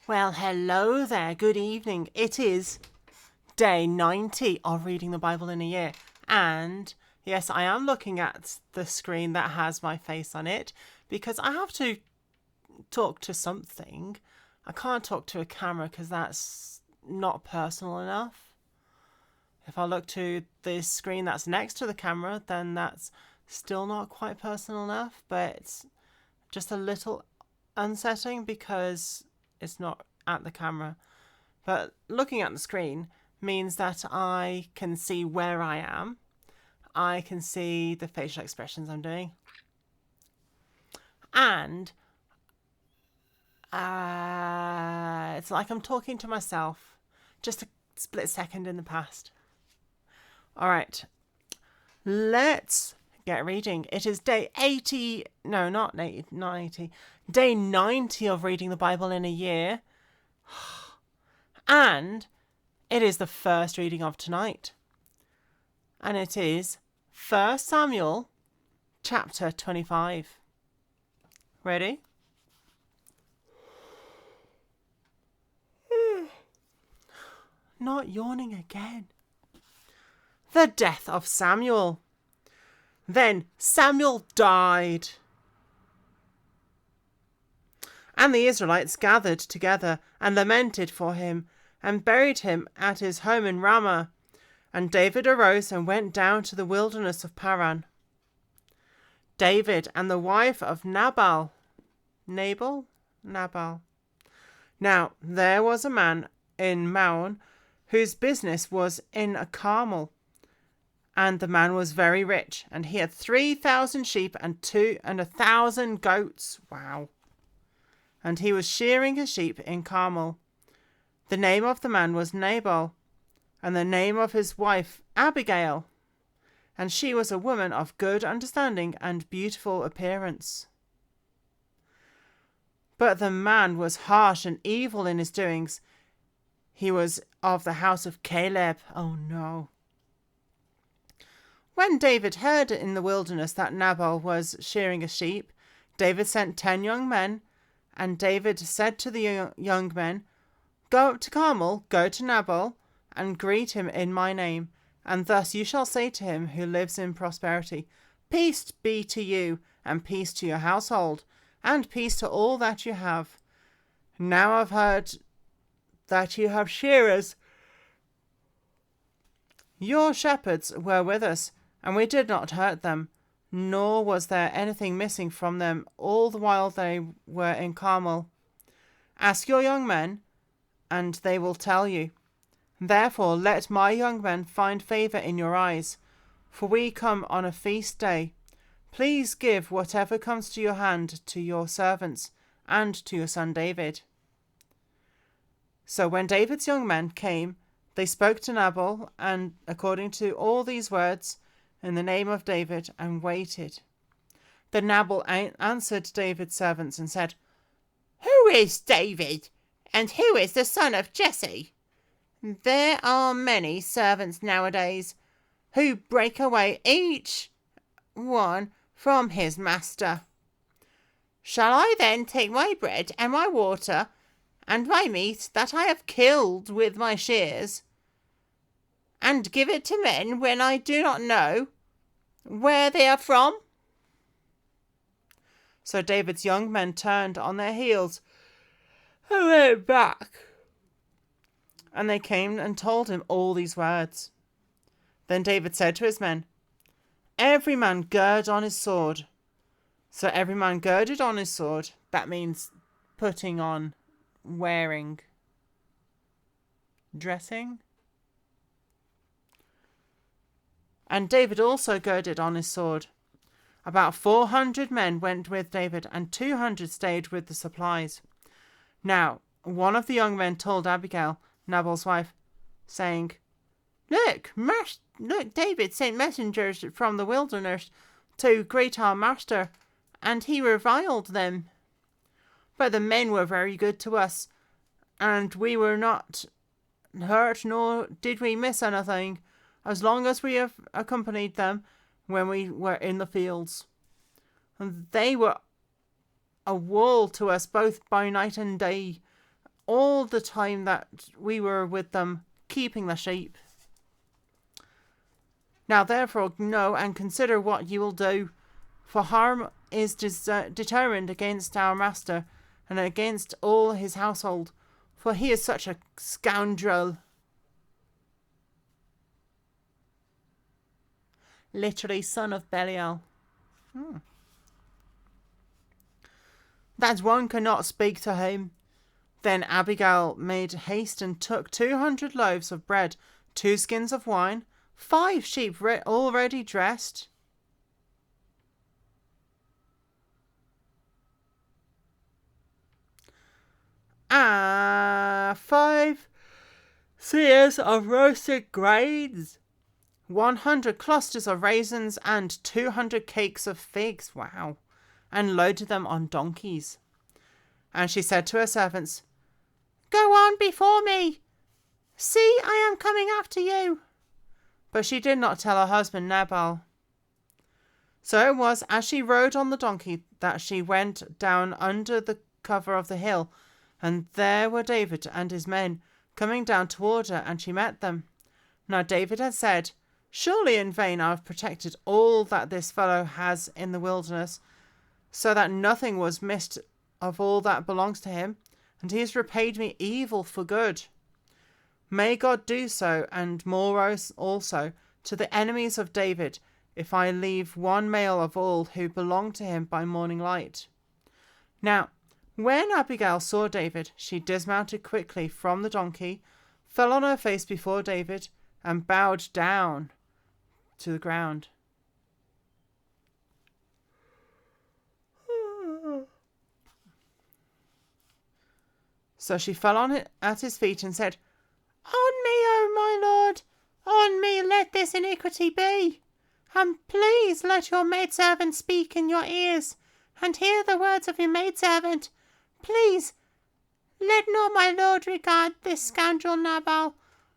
Well, hello there. Good evening. It is day 90 of reading the Bible in a year. And yes, I am looking at the screen that has my face on it because I have to talk to something. I can't talk to a camera because that's not personal enough. If I look to the screen that's next to the camera, then that's still not quite personal enough, but it's just a little unsettling because it's not at the camera. But looking at the screen means that I can see where I am. I can see the facial expressions I'm doing. And it's like I'm talking to myself just a split second in the past. All right, let's get reading. It is day 80. No, not 80. Day 90 of reading the Bible in a year. And it is the first reading of tonight. And it is 1 Samuel chapter 25. Ready? Not yawning again. The death of Samuel. Then Samuel died. And the Israelites gathered together and lamented for him and buried him at his home in Ramah. And David arose and went down to the wilderness of Paran. David and the wife of Nabal. Now there was a man in Maon whose business was in a Carmel. And the man was very rich, and he had 3,000 sheep and 1,000 goats. Wow. And he was shearing his sheep in Carmel. The name of the man was Nabal, and the name of his wife Abigail. And she was a woman of good understanding and beautiful appearance. But the man was harsh and evil in his doings. He was of the house of Caleb. Oh no. When David heard in the wilderness that Nabal was shearing a sheep, David sent 10 young men, and David said to the young men, "Go up to Carmel, go to Nabal, and greet him in my name, and thus you shall say to him who lives in prosperity, Peace be to you, and peace to your household, and peace to all that you have. Now I've heard that you have shearers. Your shepherds were with us, and we did not hurt them, nor was there anything missing from them all the while they were in Carmel. Ask your young men, and they will tell you. Therefore let my young men find favour in your eyes, for we come on a feast day. Please give whatever comes to your hand to your servants and to your son David." So when David's young men came, they spoke to Nabal, and according to all these words, in the name of David, and waited. Then Nabal answered David's servants and said, "Who is David, and who is the son of Jesse? There are many servants nowadays who break away each one from his master. Shall I then take my bread and my water and my meat that I have killed with my shears, and give it to men when I do not know where they are from?" So David's young men turned on their heels and went back. And they came and told him all these words. Then David said to his men, "Every man gird on his sword." So every man girded on his sword. That means putting on, wearing, dressing. And David also girded on his sword. About 400 men went with David, and 200 stayed with the supplies. Now, one of the young men told Abigail, Nabal's wife, saying, Look, David sent messengers from the wilderness to greet our master, and he reviled them. But the men were very good to us, and we were not hurt, nor did we miss anything, as long as we have accompanied them when we were in the fields. And they were a wall to us both by night and day. all the time that we were with them, keeping the sheep. Now therefore know and consider what you will do, for harm is determined against our master and against all his household, for he is such a scoundrel. Literally, son of Belial. That one cannot speak to him. Then Abigail made haste and took 200 loaves of bread, 2 skins of wine, 5 sheep already dressed, and 5 seahs of roasted grains, 100 clusters of raisins, and 200 cakes of figs. Wow. And loaded them on donkeys. And she said to her servants, "Go on before me. See, I am coming after you." But she did not tell her husband Nabal. So it was as she rode on the donkey that she went down under the cover of the hill, and there were David and his men coming down toward her, and she met them. Now David had said, "Surely in vain I have protected all that this fellow has in the wilderness, so that nothing was missed of all that belongs to him, and he has repaid me evil for good. May God do so, and more also, to the enemies of David, if I leave one male of all who belong to him by morning light." Now, when Abigail saw David, she dismounted quickly from the donkey, fell on her face before David, and bowed down to the ground. So she fell on it at his feet and said, "On me, O my lord, on me let this iniquity be. And please let your maidservant speak in your ears, and hear the words of your maidservant. Please let not my lord regard this scoundrel Nabal,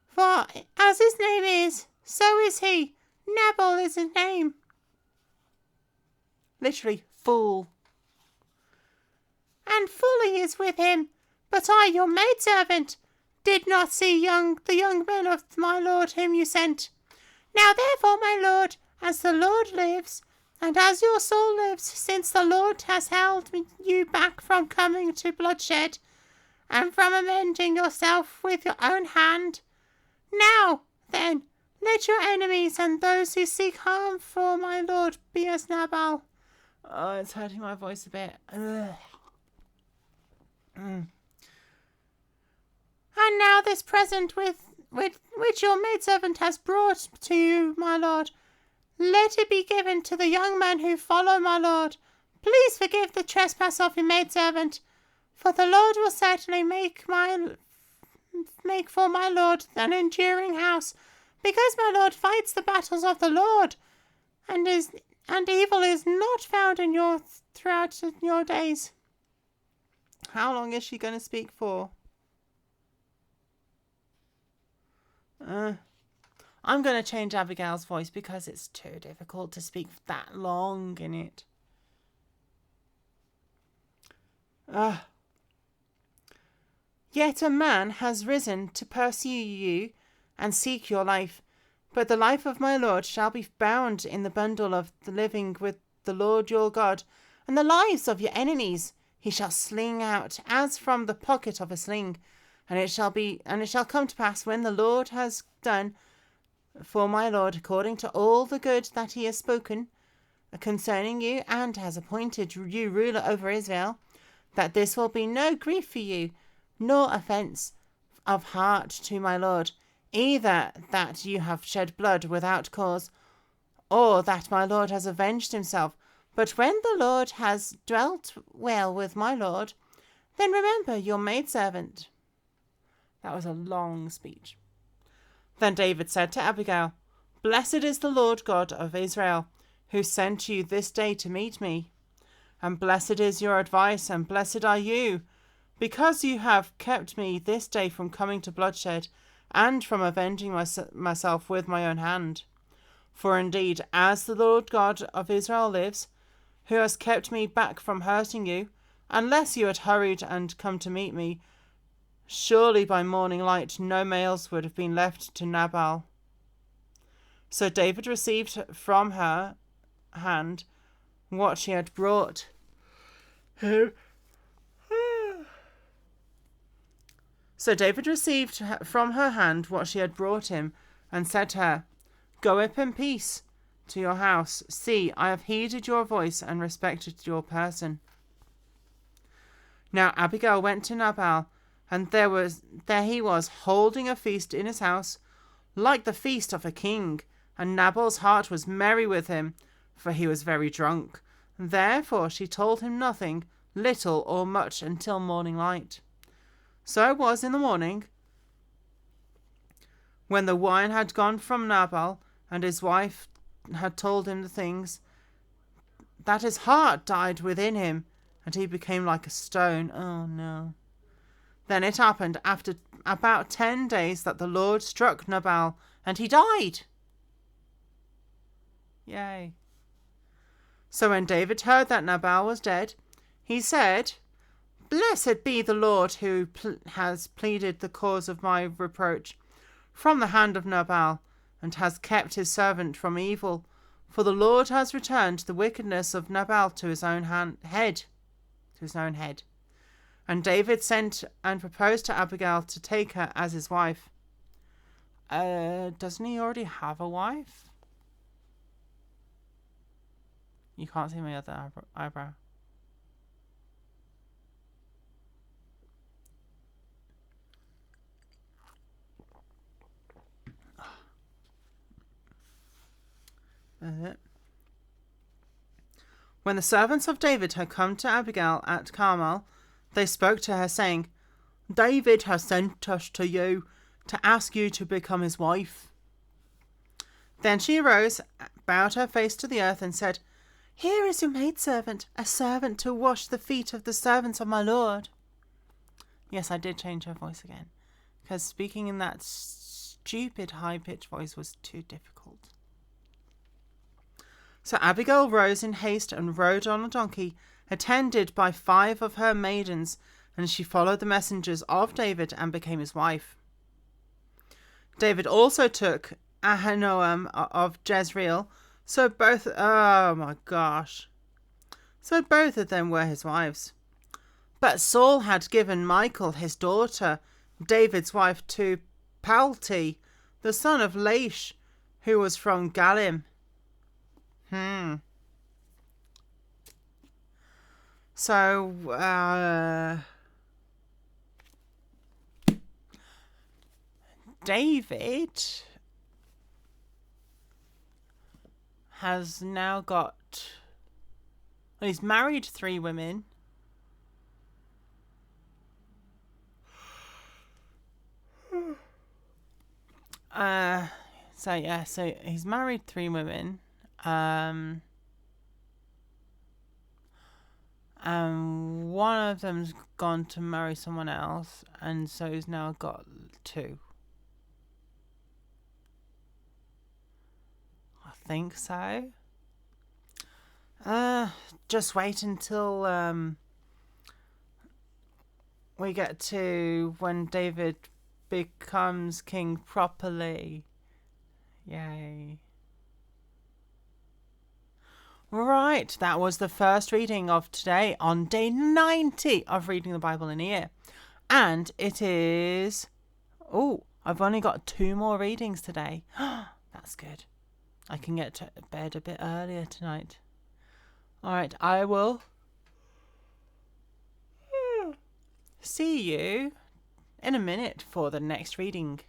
for as his name is, so is he. Nabal is his name." Literally, fool. "And folly is with him. But I, your maidservant, did not see the young men of my lord whom you sent. Now therefore, my lord, as the Lord lives, and as your soul lives, since the Lord has held you back from coming to bloodshed, and from avenging yourself with your own hand, now, then, let your enemies and those who seek harm for my lord be as Nabal." Oh, it's hurting my voice a bit. "And now this present which your maidservant has brought to you, my lord, let it be given to the young men who follow my lord. Please forgive the trespass of your maidservant, for the Lord will certainly make for my lord an enduring house, because my lord fights the battles of the Lord, and evil is not found in throughout your days." How long is she going to speak for? I'm going to change Abigail's voice because it's too difficult to speak that long in it. "Yet a man has risen to pursue you and seek your life, but the life of my lord shall be bound in the bundle of the living with the Lord your God, and the lives of your enemies he shall sling out as from the pocket of a sling. And it shall come to pass, when the Lord has done for my lord according to all the good that he has spoken concerning you, and has appointed you ruler over Israel, that this will be no grief for you, nor offence of heart to my lord, either that you have shed blood without cause, or that my lord has avenged himself. But when the Lord has dwelt well with my lord, then remember your maidservant." That was a long speech. Then David said to Abigail, "Blessed is the Lord God of Israel, who sent you this day to meet me. And blessed is your advice, and blessed are you, because you have kept me this day from coming to bloodshed, and from avenging myself with my own hand. For indeed, as the Lord God of Israel lives, who has kept me back from hurting you, unless you had hurried and come to meet me, Surely by morning light no males would have been left to Nabal. So David received from her hand what she had brought him. So David received from her hand what she had brought him, and said to her, Go up in peace to your house. See, I have heeded your voice and respected your person. Now Abigail went to Nabal, and there he was, holding a feast in his house, like the feast of a king. And Nabal's heart was merry with him, for he was very drunk. Therefore she told him nothing, little or much, until morning light. So it was in the morning, when the wine had gone from Nabal, and his wife had told him the things, that his heart died within him, and he became like a stone. Oh no. Then it happened after about 10 days that the Lord struck Nabal, and he died. Yay. So when David heard that Nabal was dead, he said, Blessed be the Lord who has pleaded the cause of my reproach from the hand of Nabal, and has kept his servant from evil. For the Lord has returned the wickedness of Nabal to his own head. And David sent and proposed to Abigail to take her as his wife. Doesn't he already have a wife? You can't see my other eyebrow. When the servants of David had come to Abigail at Carmel, they spoke to her, saying, David has sent us to you to ask you to become his wife. Then she arose, bowed her face to the earth, and said, Here is your maidservant, a servant to wash the feet of the servants of my lord. Yes, I did change her voice again, because speaking in that stupid high-pitched voice was too difficult. So Abigail rose in haste and rode on a donkey, attended by 5 of her maidens, and she followed the messengers of David and became his wife. David also took Ahinoam of Jezreel, so both of them were his wives. But Saul had given Michal, his daughter, David's wife, to Palti, the son of Laish, who was from Galim. So, David has now got... Well, he's married 3 women. So he's married 3 women. One of them's gone to marry someone else, and so he's now got 2. I think so. Just wait until we get to when David becomes king properly. Yay. Right, that was the first reading of today on day 90 of reading the Bible in a year. And it is... Oh, I've only got 2 more readings today. That's good. I can get to bed a bit earlier tonight. Alright, I will see you in a minute for the next reading.